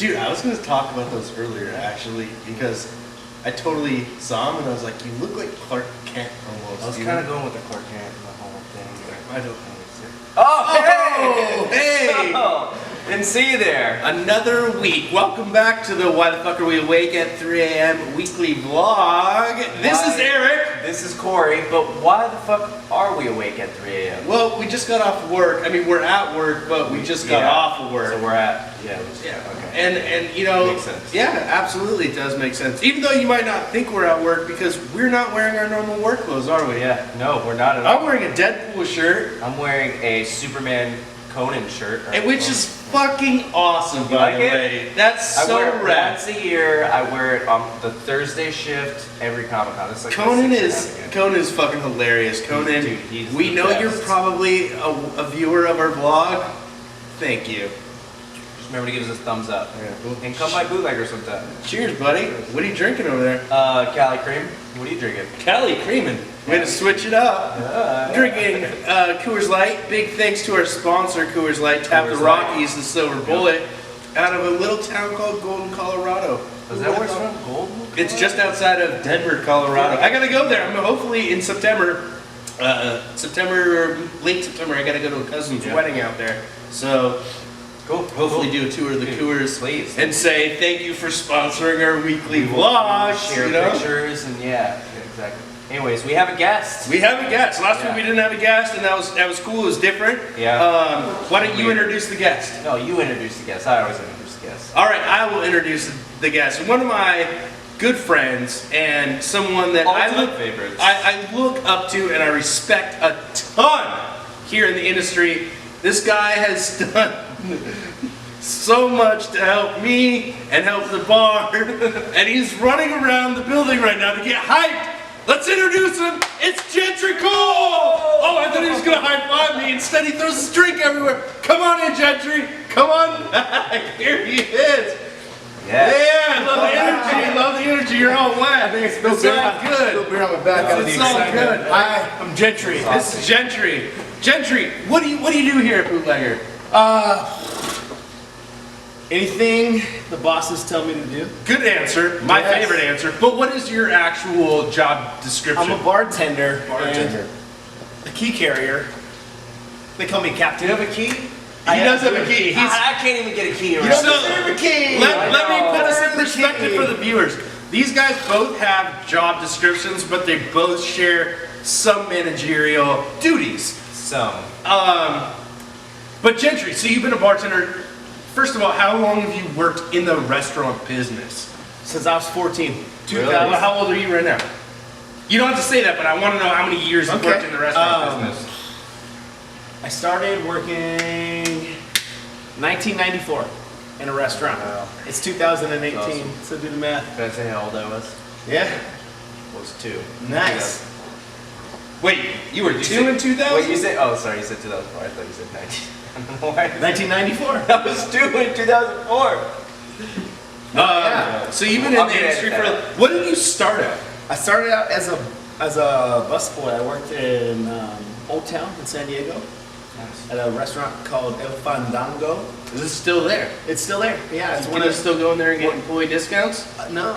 Dude, I was going to talk about those earlier, actually, because I totally saw him and I was like, you look like Clark Kent almost. I was kind of going with the Clark Kent and the whole thing. I don't know. Oh, hey! Oh, didn't see you there. Another week. Welcome back to the Why the Fuck Are We Awake at 3 a.m. weekly vlog. This is Eric. This is Corey, but why the fuck are we awake at 3 a.m.? Well, we just got off work. I mean, we're at work, but we just got off of work. So we're at, okay. And you know, makes sense. Yeah, absolutely, it does make sense. Even though you might not think we're at work because we're not wearing our normal work clothes, are we? Yeah, no, we're not at all. I'm wearing a Deadpool shirt. I'm wearing a Superman Conan shirt. Which is fucking awesome, by the way. That's so rad. Once a year, I wear it on the Thursday shift every Comic-Con. It's like Conan is fucking hilarious. Conan, dude, we know you're probably a viewer of our vlog. Thank you. Just remember to give us a thumbs up. Yeah. And come by Bootlegger sometime. Cheers, buddy. What are you drinking over there? Cali Cream. What are you drinking? Cali Creamin'. Way to switch it up. Drinking Coors Light. Big thanks to our sponsor, Coors Light. Tap the Rockies, the Silver Bullet, out of a little town called Golden, Colorado. Is that where it's from? Golden? It's just outside of Denver, Colorado. I gotta go there. I'm hopefully in September. September or late September, I gotta go to a cousin's wedding out there. So, hopefully do a tour of the Coors, please, and say thank you for sponsoring our weekly vlog. Share pictures and exactly. Anyways, we have a guest. We have a guest. Last week we didn't have a guest, and that was cool. It was different. Yeah. Why don't you introduce the guest? No, you introduce the guest. I always introduce the guest. All right, I will introduce the guest. One of my good friends and someone that I look up to and I respect a ton here in the industry. This guy has done so much to help me and help the bar, and he's running around the building right now to get hyped. Let's introduce him. It's Gentry Cole. Oh, I thought he was gonna high five me. Instead, he throws his drink everywhere. Come on in, Gentry. Come on back. Here he is. Yeah, love the energy. Love the energy. You're all wet. I think it's all good. Still beer on my back. It's all good. Hi, I'm Gentry. This is Gentry. Gentry, what do you do here at Bootlegger? Anything the bosses tell me to do. Good answer. My favorite answer. But what is your actual job description? I'm a bartender. And a key carrier. They call me Captain. Do you have a key? He does have a key. I can't even get a key around. You don't deserve a key. Let me put us in perspective for the viewers. These guys both have job descriptions, but they both share some managerial duties. But Gentry, so you've been a bartender. First of all, how long have you worked in the restaurant business? Since I was 14. Really? Well, how old are you right now? You don't have to say that, but I want to know how many years you've worked in the restaurant business. I started working 1994 in a restaurant. Wow. It's 2018, awesome. So do the math. Can I say how old I was? Yeah. I was 2. Nice. Wait, you were 2 in 2000? Wait, you said, oh sorry, you said 2004. I thought you said 19. 1994. I was 2 in 2004. So you've been in the industry for. What did you start at? I started out as a busboy. I worked in Old Town in San Diego at a restaurant called El Fandango. Is this still there? It's still there. Yeah, it's one of still going there and get employee discounts. No,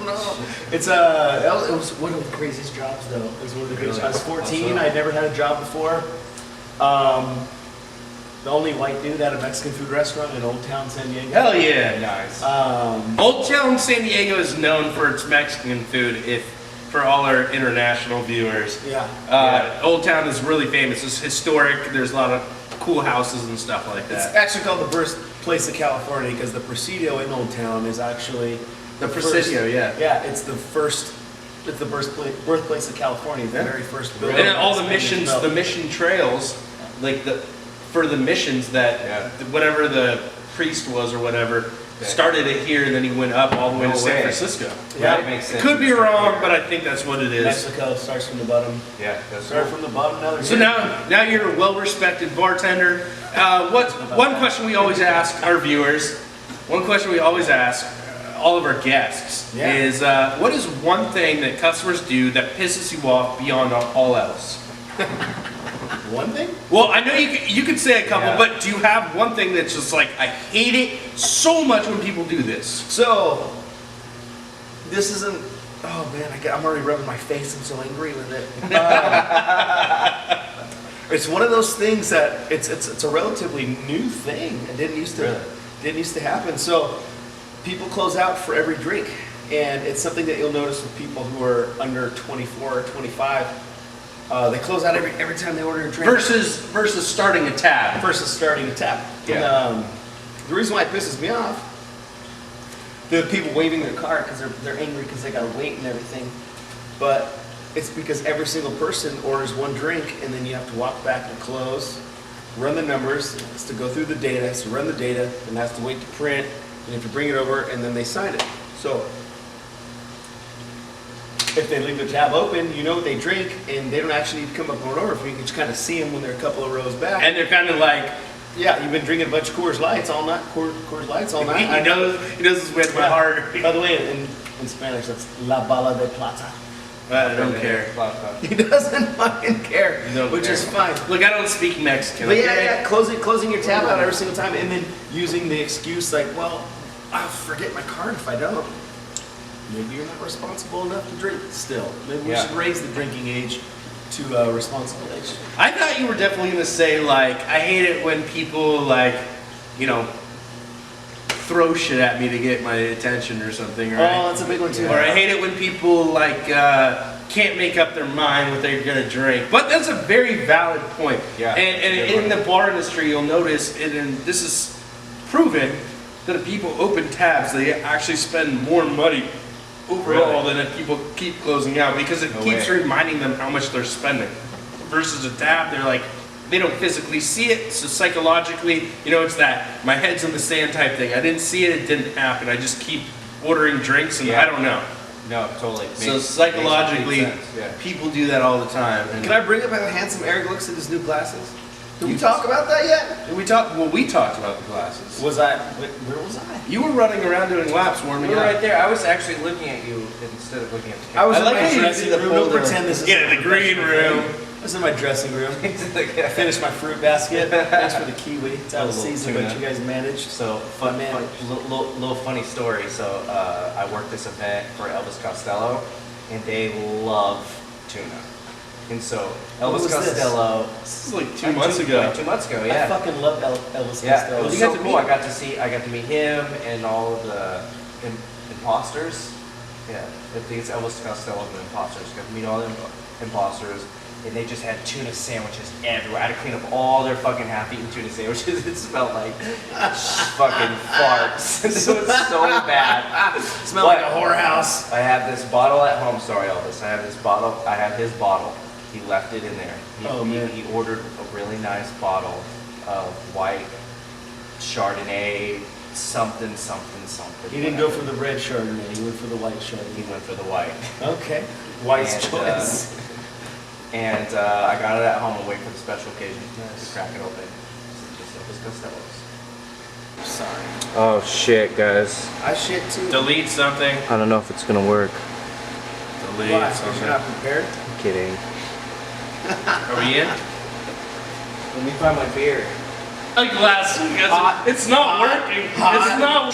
no. It was one of the craziest jobs though. It was one of the craziest. I was 14. I'd never had a job before. The only white dude at a Mexican food restaurant in Old Town San Diego. Hell yeah. Nice. Old Town San Diego is known for its Mexican food, for all our international viewers. Yeah. Old Town is really famous. It's historic. There's a lot of cool houses and stuff like that. It's actually called the birthplace of California because the Presidio in Old Town is actually the Presidio, Yeah, it's the birthplace of California, the very first building. And all the mission trails, like for the missions that whatever the priest was or whatever started it here, and then he went up all the way to San Francisco. Yeah, it makes sense. Could be wrong, but I think that's what it is. Mexico starts from the bottom. Yeah, that's start from the bottom. So now you're a well-respected bartender. One question we always ask our viewers? One question we always ask all of our guests is, what is one thing that customers do that pisses you off beyond all else? one thing? Well, I know you could say a couple, Yeah. but do you have one thing that's just like, I hate it so much when people do this? So, this isn't. Oh man, I'm already rubbing my face. I'm so angry with it. It's one of those things that it's a relatively new thing. It didn't used to happen. So, people close out for every drink, and it's something that you'll notice with people who are under 24 or 25. They close out every time they order a drink. Versus starting a tab. Versus starting a tap. Yeah. And, the reason why it pisses me off, the people waving their card because they're angry because they gotta wait and everything, but it's because every single person orders one drink and then you have to walk back and close, run the numbers, it's to go through the data, so run the data, and has to wait to print, and you have to bring it over, and then they sign it. So if they leave their tab open, you know what they drink, and they don't actually need to come up and order for you. You can just kind of see them when they're a couple of rows back. And they're kind of like, Yeah, you've been drinking a bunch of Coors Lights all night. Coors Lights all night. he knows this with my heart. By the way, in Spanish, that's La Bala de Plata. I don't care. He doesn't fucking care, Don't which care. is fine. Look, I don't speak Mexican. But okay? yeah, closing your tab out every single time, and then using the excuse like, well, I'll forget my card if I don't. Maybe you're not responsible enough to drink still. Maybe we should raise the drinking age to a responsible age. I thought you were definitely gonna say like, I hate it when people like, you know, throw shit at me to get my attention or something, right? Oh, that's a big one too. Or I hate it when people like can't make up their mind what they're gonna drink. But that's a very valid point. Yeah. And in the bar industry, you'll notice, and this is proven, that if people open tabs, they actually spend more money overall than if people keep closing out, because it keeps reminding them how much they're spending. Versus a tab, they're like, they don't physically see it, so psychologically, you know, it's that my head's in the sand type thing. I didn't see it, it didn't happen. I just keep ordering drinks, and I don't know. No, totally. So psychologically, people do that all the time. And Can I bring up how handsome Eric looks in his new glasses? Did we talk about that yet? we talked about the glasses. Was I? Where was I? You were running around doing laps, warming You were up. right there. I was actually looking at you instead of looking at the I camera. was I in like my how you dressing do the room. Don't folder. pretend this is Yeah, the green room. I was in my dressing room. Finished my fruit basket. Thanks for the kiwi. It's out of A little season, tuna. but you guys managed. So little funny story. So I worked this event for Elvis Costello, and they love tuna. And so Elvis was this? Costello. This is like 2 months ago. Like 2 months ago, I yeah. fucking love Elvis Yeah, Costello. it was You so got to cool. meet I got to meet him and all of the imposters. Yeah, I think it's Elvis Costello and the imposters. Got to meet all the imposters, and they just had tuna sandwiches everywhere. I had to clean up all their fucking half-eaten tuna sandwiches. It smelled like fucking farts. It was so bad. Smelled like a whorehouse. I have this bottle at home. Sorry, Elvis. I have this bottle. I have his bottle. He left it in there. He ordered a really nice bottle of white Chardonnay, something. He didn't go for the red Chardonnay. He went for the white He Chardonnay. went for the white. Okay. Wise And, choice. And I got it at home and wait for the special occasion to crack it open. It's just Elvis Costello's. Sorry. Oh shit, guys. I shit too. Delete something. I don't know if it's gonna work. Delete Why? Because something. you're not prepared? I'm kidding. Are we in? Let me find my beer. A glass. It's not working. It's not.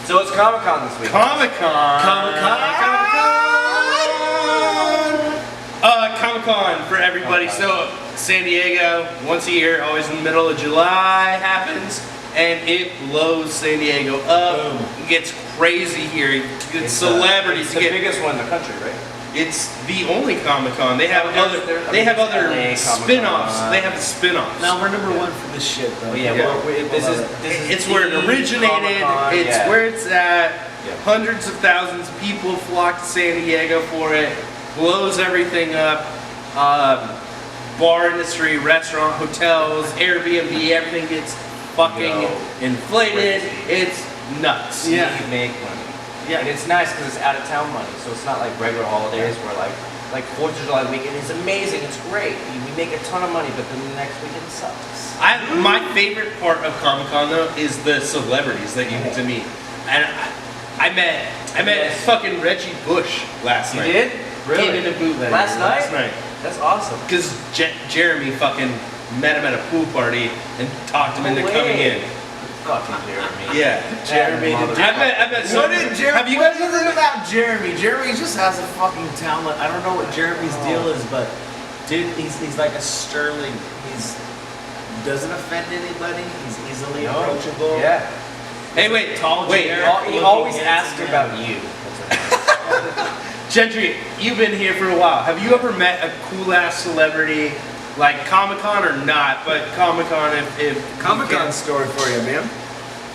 So it's Comic-Con this week. Comic-Con. Comic-Con. Comic-Con for everybody. So San Diego, once a year, always in the middle of July happens, and it blows San Diego up. Boom. It gets crazy here. You get celebrities. It's You the get. biggest one in the country, right? It's the only Comic-Con. They have other. They have other LA spin-offs. Comic-Con. They have spin-offs. Now we're number one for this shit, though. But yeah, this is It's where it the originated. Comic-Con, It's yeah. where it's at. Yeah. Hundreds of thousands of people flock to San Diego for it. Blows everything up. Bar industry, restaurant, hotels, Airbnb, everything gets fucking inflated. crazy. It's nuts. Yeah. You make money. Yeah. And it's nice because it's out of town money, so it's not like regular holidays where like 4th of July weekend is amazing, it's great. We make a ton of money, but then the next weekend sucks. My favorite part of Comic Con though is the celebrities that you get to meet. And I met fucking Reggie Bush last night. You did? Really? Came in a bootleg Last night? Last night. That's awesome. Because Jeremy fucking met him at a pool party and talked him into coming in. Fucking Jeremy. Yeah. Jeremy. I bet so. What did Jeremy? Have you What guys is it about Jeremy? Jeremy just has a fucking talent. I don't know what Jeremy's deal is, but dude, he's like a sterling. He's doesn't offend anybody. He's easily approachable. Yeah. Hey, wait. Tall, Wait. generic, He looking always handsome asks man. about you. Gentry, you've been here for a while. Have you ever met a cool ass celebrity, like Comic-Con or not? But Comic-Con, if Comic-Con story for you, man.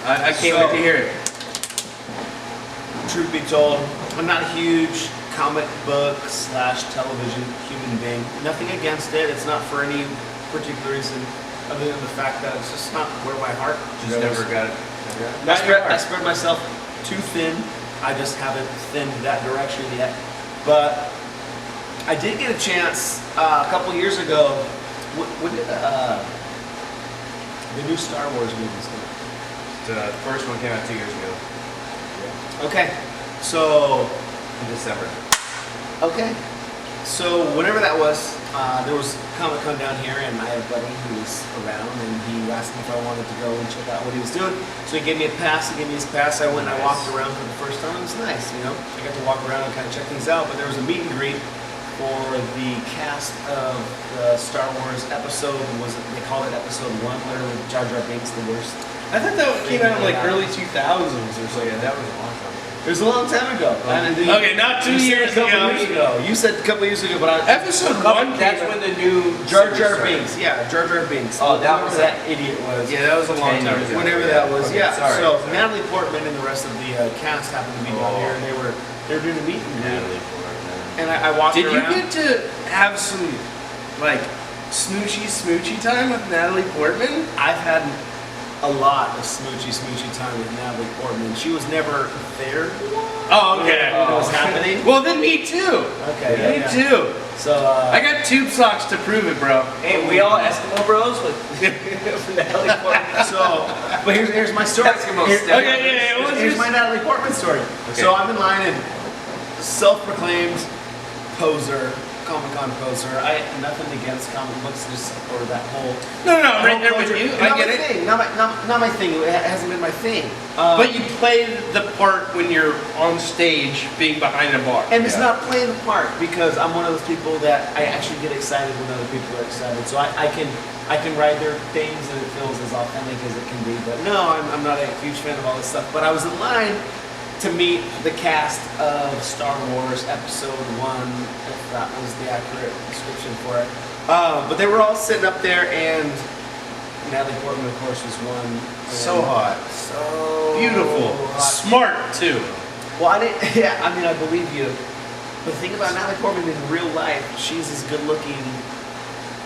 I can't wait to hear it. Truth be told, I'm not a huge comic book / television human being. Nothing against it. It's not for any particular reason other than the fact that it's just not where my heart Just goes. never got it. I spread myself too thin. I just haven't thinned that direction yet. But I did get a chance a couple years ago. When did the new Star Wars movies come out? The first one came out 2 years ago. Okay, so In December. okay, so whenever that was, there was Comic Con down here, and I had a buddy who was around, and he asked me if I wanted to go and check out what he was doing. So he gave me a pass. He gave me his pass. I went and I walked around for the first time. It was nice, you know. I got to walk around and kind of check things out. But there was a meet and greet for the cast of the Star Wars episode. They called it Episode 1, literally Jar Jar Binks, the worst. I thought that came out in like early 2000s or So yeah, something. that was a long time ago. It was a long time ago. Okay, not 2 years ago. You said a couple years ago, but Episode 1 That's when the new Jar series Jar started. Binks. Yeah, Jar Jar Binks. Oh, that Whoever was that idiot was. Yeah, that was a long 10 time years ago. ago. Whenever that was, Okay, yeah. sorry, So sorry. Natalie Portman and the rest of the cast happened to be down here, and they were doing a meet and greet. Natalie Portman. And I walked Did you around. get to have some like smoochy time with Natalie Portman? I've had a lot of smoochy time with Natalie Portman. She was never there Oh, okay. when it was happening. Well, then me too. Okay, Me yeah. too. So I got tube socks to prove it, bro. Hey, we all Eskimo Bros with Natalie Portman. So, but here's my story. Eskimo Here- style. Okay, yeah, what's Here's your- my Natalie Portman story. So I'm in line and self-proclaimed poser, Comic-Con poser. I nothing against comic books, just or that whole. No, I'm right there with culture. you. Not I get my it. thing. Not my thing. It hasn't been my thing. But you play the part when you're on stage being behind a bar. And it's Yeah. not playing the part because I'm one of those people that I actually get excited when other people are excited. So I can ride their things and it feels as authentic as it can be. But no, I'm not a huge fan of all this stuff. But I was in line to meet the cast of Star Wars Episode 1, if that was the accurate description for it. But they were all sitting up there, and Natalie Portman, of course, was one. So hot. So Beautiful. hot. Smart, too. Well, I didn't. Yeah, I mean, I believe you. The thing about Natalie Portman in real life, she's as good looking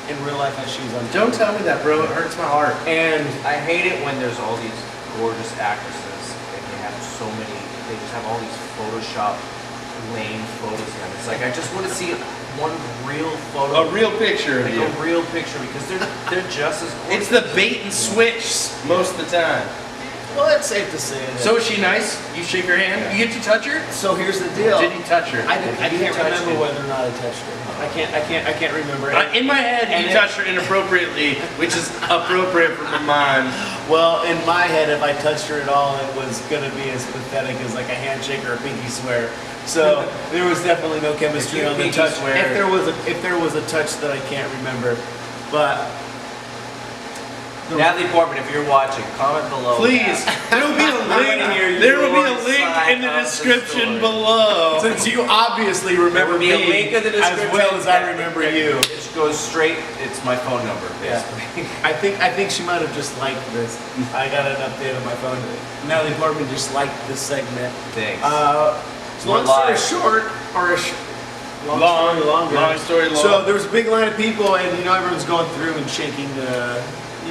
in real life as she is on. Don't tell me that, bro. It hurts my heart. And I hate it when there's all these gorgeous actresses and they have so many, they just have all these Photoshop lame photos of them. It's like, I just want to see one real photo. A real picture of like you. a real picture because they're just as It's gorgeous. the bait and switch most of the time. well, it's safe to say that. So is she nice? You shake her hand? You get to touch her? So here's the deal. Did you touch her? I If you can't touched remember it. whether or not I touched her. I can't remember. In my head, And you it- touched her inappropriately, which is appropriate for my mind. Well, in my head, if I touched her at all, it was gonna be as pathetic as like a handshake or a pinky swear. So there was definitely no chemistry If you on the pinky touch. swear- If there was a touch that I can't remember, but Natalie Portman, if you're watching, comment below. Please, there will be a link. There will be a link in the description below. since you obviously remember There will be me a link in the as description well as I that- remember you. It goes straight. It's my phone number, Yeah. basically. I think she might have just liked this. I got an update on my phone. Natalie Portman just liked this segment. Thanks. Long We're story live. short, or long Long, story longer. long story long. So there was a big line of people, and everyone's going through and shaking the,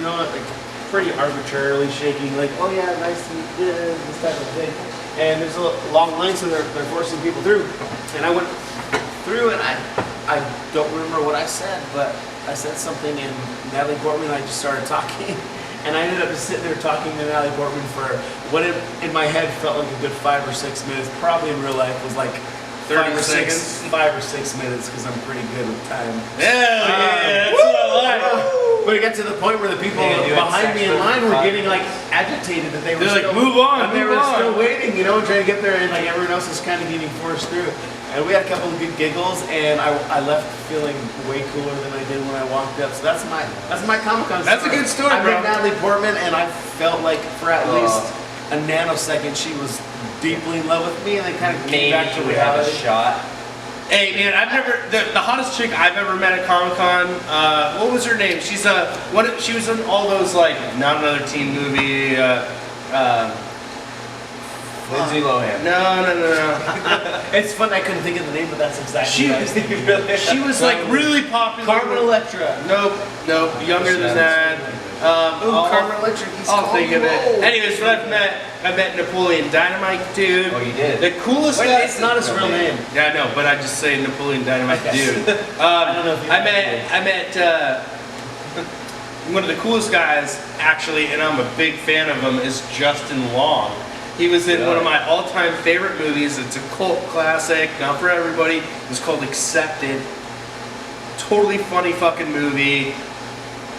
like pretty arbitrarily shaking, like, oh yeah, nice to meet you, this type of thing. And there's a long line, so they're forcing people through. And I went through, and I don't remember what I said, but I said something, and Natalie Portman and I just started talking. And I ended up just sitting there talking to Natalie Portman for what in my head felt like a good 5 or 6 minutes. Probably in real life was like 30 5 or 6 seconds. 5 or 6 minutes because I'm pretty good with time. Yeah, that's what I like. But it got to the point where the people Yeah, you had behind me in sex line were with getting like agitated that they were They're still, like, move on, and they move were on. still waiting, you know, trying to get there, and like everyone else is kind of getting forced through. And we had a couple of good giggles, and I left feeling way cooler than I did when I walked up. So that's my Comic-Con story. That's a good story, I bro. met Natalie Portman, and I felt like for at least a nanosecond she was deeply in love with me, and then kind of came Maybe back to you would have a reality. shot. Hey man, I've never the hottest chick I've ever met at Comic Con. What was her name? She's she was in all those like not another teen movie. Lindsay Lohan. No. It's fun I couldn't think of the name, but that's exactly She what I was thinking. she was like really popular. Carmen Electra. Nope, younger than that. Carmen Electra. I'll think of it. Anyways, when I met Napoleon Dynamite, dude. Oh, you did? The coolest Wait, guy. it's not his real name. Yeah, I know, but I just say Napoleon Dynamite, dude. I don't know if you I met one of the coolest guys, actually, and I'm a big fan of him, is Justin Long. He was in one of my all-time favorite movies. It's a cult classic, not for everybody. It's called Accepted. Totally funny fucking movie.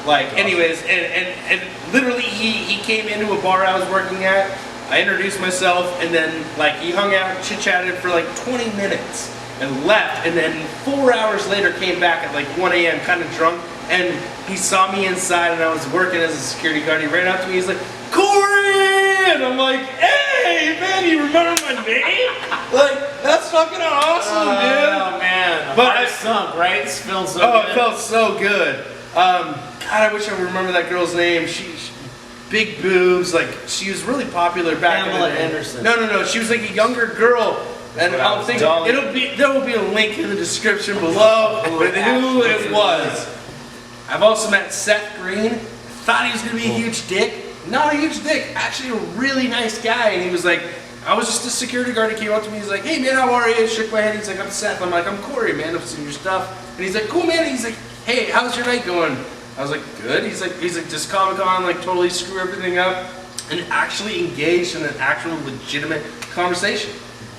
Like, anyways, and literally he came into a bar I was working at. I introduced myself, and then like he hung out, chit-chatted for like 20 minutes and left, and then 4 hours later came back at like 1 a.m. kind of drunk, and he saw me inside, and I was working as a security guard. He ran up to me, he's like, "Corey!" And I'm like, "Hey, man, you remember my name?" Like, that's fucking awesome, dude. Oh man, But heart sunk, right? It's feeling so Oh, good. it felt so good. God, I wish I would remember that girl's name. She big boobs, like she was really popular back Pamela in the day. Anderson. No. She was like a younger girl, and I'll think there will be a link in the description below with who it was. I've also met Seth Green. Thought he was gonna be a huge dick. Not a huge dick. Actually, a really nice guy. And he was like, I was just a security guard. He came up to me. He's like, "Hey man, how are you?" Shook my hand. He's like, "I'm Seth." I'm like, "I'm Corey, man. I've seen your stuff." And he's like, "Cool, man." And he's like, "Hey, how's your night going?" I was like, "Good." He's like, "Just Comic-Con, like totally screw everything up," and actually engaged in an actual legitimate conversation.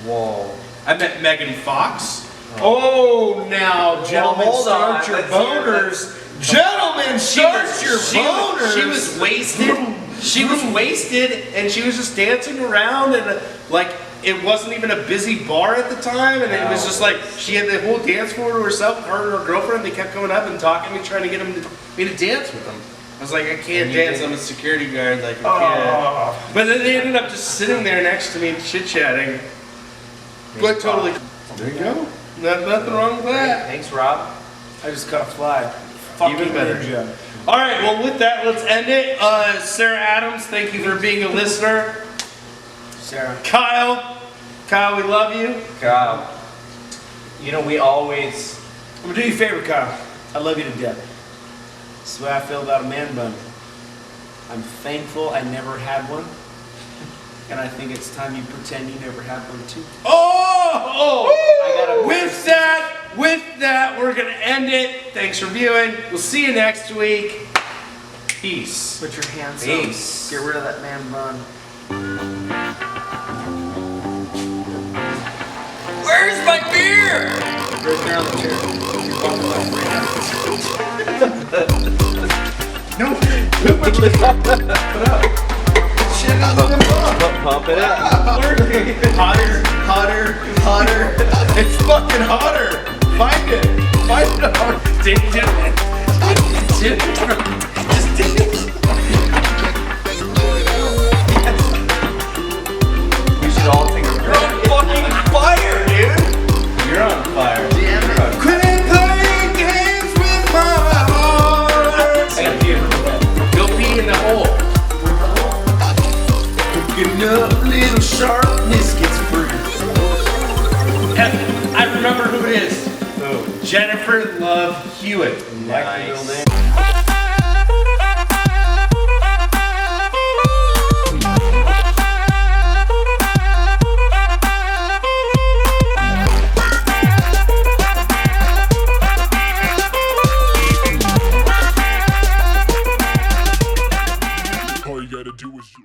Whoa. I met Megan Fox. Oh, now, gentlemen, hold on. start your Let's hear boners. Gentlemen, start your boners. She was wasted. She was wasted, and she was just dancing around, and like it wasn't even a busy bar at the time, and it was just like she had the whole dance floor to herself. Her and her girlfriend, they kept coming up and talking to me, trying to get me to dance with them. I was like, I can't dance. I'm a security guard. Like, I can't. But then they ended up just sitting there next to me, chit chatting. But totally. There you go. Nothing wrong with that. Thanks, Rob. I just caught a fly. Fucking Even better. ninja. All right, well, with that, let's end it. Sarah Adams, thank you for being a listener. Sarah. Kyle, we love you. Kyle. You know, we always... I'm gonna do you a favor, Kyle. I love you to death. This is the way I feel about a man bun. I'm thankful I never had one. And I think it's time you pretend you never had one too. With that, we're going to end it. Thanks for viewing. We'll see you next week. Peace. Put your hands Peace. up. Get rid of that man bun. Where's my beer? Right there on the chair. You're bumping like no. Put up. Shit out of the bump. Pump it up. Hotter. It's fucking hotter. Find it hard. Just do it. We should all take a break. You're on fucking fire, dude. You're on fire. Damn it. Quit playing games with my heart. I got beer. Go pee in the hole. Enough little sharpness gets free. I remember who it is. Who? Jennifer Love Hewitt. Like the real name.